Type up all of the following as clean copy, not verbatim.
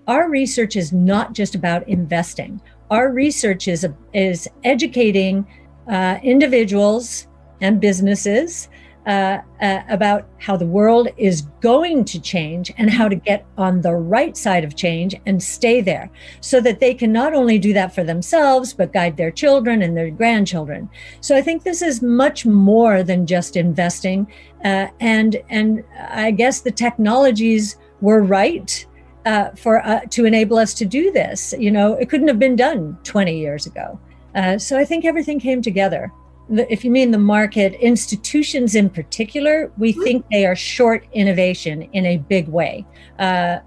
our research is not just about investing. Our research is educating individuals and businesses about how the world is going to change and how to get on the right side of change and stay there, so that they can not only do that for themselves, but guide their children and their grandchildren. So I think this is much more than just investing. And I guess the technologies were right to enable us to do this. It couldn't have been done 20 years ago. So I think everything came together. If you mean the market, institutions in particular, we think they are short innovation in a big way.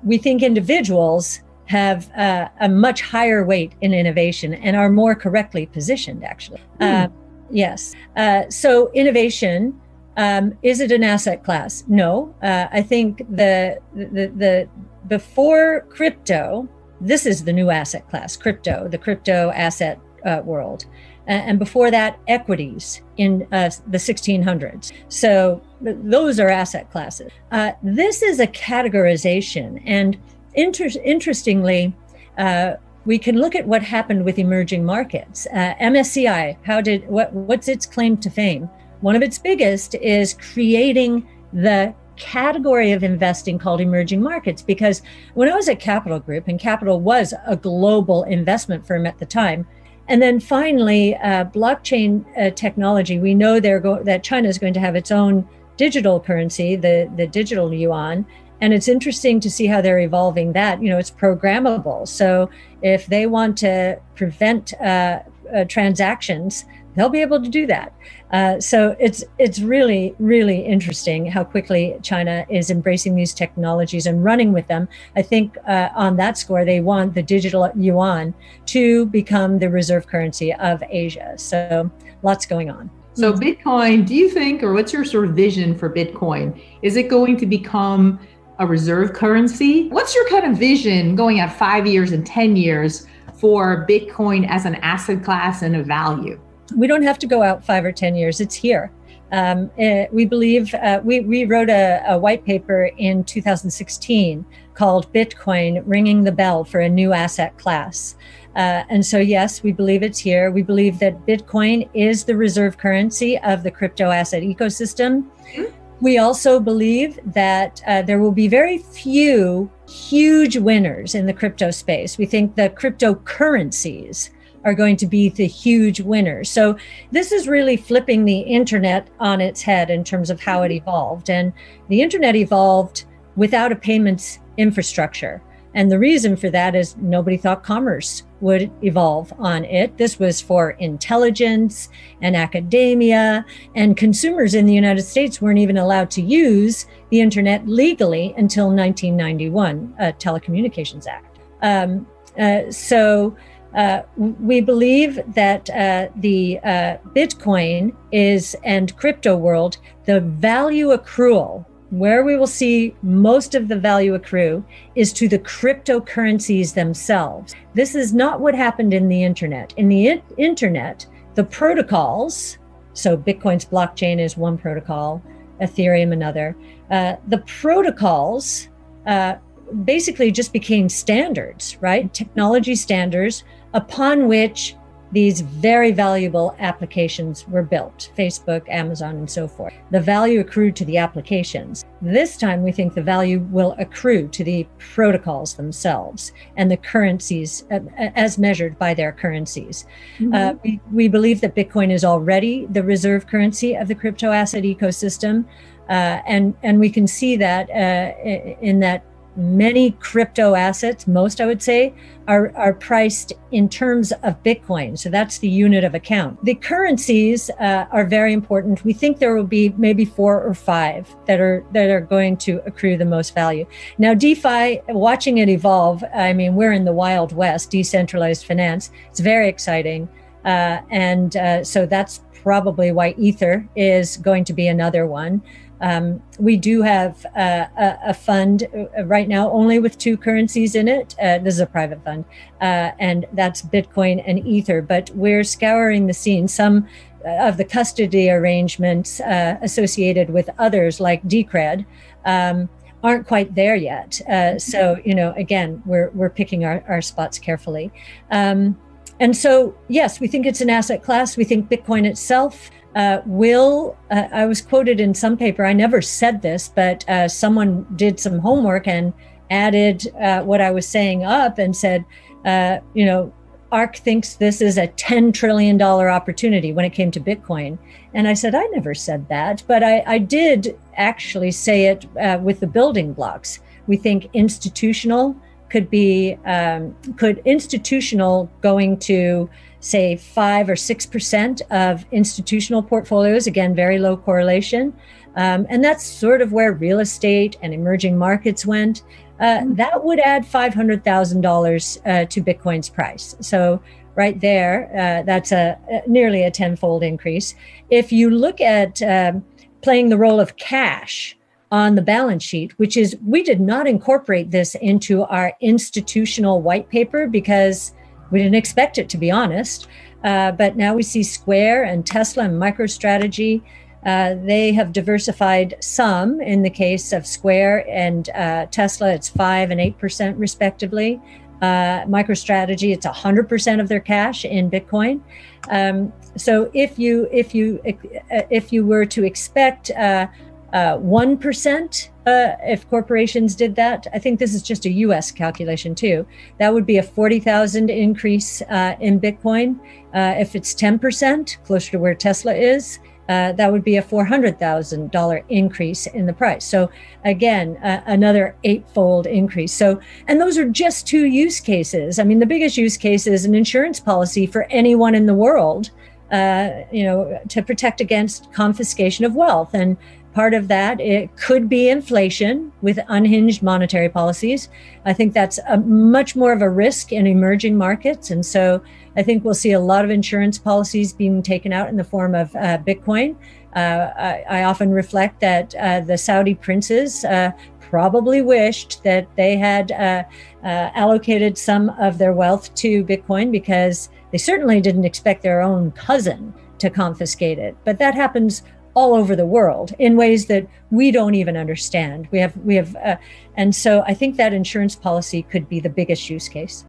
We think individuals have a much higher weight in innovation and are more correctly positioned, actually. Yes. So innovation, is it an asset class? No. I think the before crypto, this is the new asset class, crypto, the crypto asset world. And before that, equities in the 1600s. So those are asset classes. This is a categorization. And interestingly, we can look at what happened with emerging markets. MSCI, what's its claim to fame? One of its biggest is creating the category of investing called emerging markets, because when I was at Capital Group, and Capital was a global investment firm at the time, and then finally, blockchain technology, we know that China is going to have its own digital currency, the digital yuan. And it's interesting to see how they're evolving that. It's programmable. So if they want to prevent transactions, they'll be able to do that. So it's really, really interesting how quickly China is embracing these technologies and running with them. I think on that score, they want the digital yuan to become the reserve currency of Asia. So lots going on. So Bitcoin, do you think, or what's your sort of vision for Bitcoin? Is it going to become a reserve currency? What's your kind of vision going out 5 years and 10 years for Bitcoin as an asset class and a value? We don't have to go out 5 or 10 years. It's here. We believe, we wrote a white paper in 2016 called Bitcoin Ringing the Bell for a New Asset Class. And so, yes, we believe it's here. We believe that Bitcoin is the reserve currency of the crypto asset ecosystem. We also believe that there will be very few huge winners in the crypto space. We think the cryptocurrencies are going to be the huge winners. So this is really flipping the internet on its head in terms of how it evolved. And the internet evolved without a payments infrastructure. And the reason for that is nobody thought commerce would evolve on it. This was for intelligence and academia, and consumers in the United States weren't even allowed to use the internet legally until 1991, Telecommunications Act. We believe that the Bitcoin and crypto world, the value accrual, where we will see most of the value accrue, is to the cryptocurrencies themselves. This is not what happened in the internet. In the internet, the protocols, so Bitcoin's blockchain is one protocol, Ethereum another, the protocols basically just became standards, right? Technology standards upon which these very valuable applications were built, Facebook, Amazon, and so forth. The value accrued to the applications. This time, we think the value will accrue to the protocols themselves and the currencies as measured by their currencies. We believe that Bitcoin is already the reserve currency of the crypto asset ecosystem. And we can see that in that many crypto assets, most I would say, are priced in terms of Bitcoin. So that's the unit of account. The currencies are very important. We think there will be maybe 4 or 5 that are going to accrue the most value. Now, DeFi, watching it evolve, I mean, we're in the Wild West, decentralized finance. It's very exciting. So that's probably why Ether is going to be another one. We do have a fund right now only with 2 currencies in it. This is a private fund, and that's Bitcoin and Ether. But we're scouring the scene. Some of the custody arrangements associated with others like Decred aren't quite there yet. So, again, we're picking our spots carefully. And so, yes, we think it's an asset class. We think Bitcoin itself I was quoted in some paper, I never said this, but someone did some homework and added what I was saying up and said, ARK thinks this is a $10 trillion opportunity when it came to Bitcoin. And I said, I never said that, but I did actually say it with the building blocks. We think institutional institutional going to say 5 or 6% of institutional portfolios, again, very low correlation. And that's sort of where real estate and emerging markets went. That would add $500,000 to Bitcoin's price. So right there, that's nearly a tenfold increase. If you look at playing the role of cash on the balance sheet, which is, we did not incorporate this into our institutional white paper because we didn't expect it, to be honest. But now we see Square and Tesla and MicroStrategy. They have diversified some. In the case of Square and Tesla, it's 5 and 8% respectively. MicroStrategy, it's 100% of their cash in Bitcoin. So if you were to expect 1%, if corporations did that, I think this is just a US calculation too, that would be a 40,000 increase in Bitcoin. If it's 10%, closer to where Tesla is, that would be a $400,000 increase in the price. So again, another 8-fold increase. So, and those are just 2 use cases. I mean, the biggest use case is an insurance policy for anyone in the world, to protect against confiscation of wealth. And part of that, it could be inflation with unhinged monetary policies. I think that's much more of a risk in emerging markets. And so I think we'll see a lot of insurance policies being taken out in the form of Bitcoin. I often reflect that the Saudi princes probably wished that they had allocated some of their wealth to Bitcoin, because they certainly didn't expect their own cousin to confiscate it. But that happens all over the world in ways that we don't even understand. And so I think that insurance policy could be the biggest use case.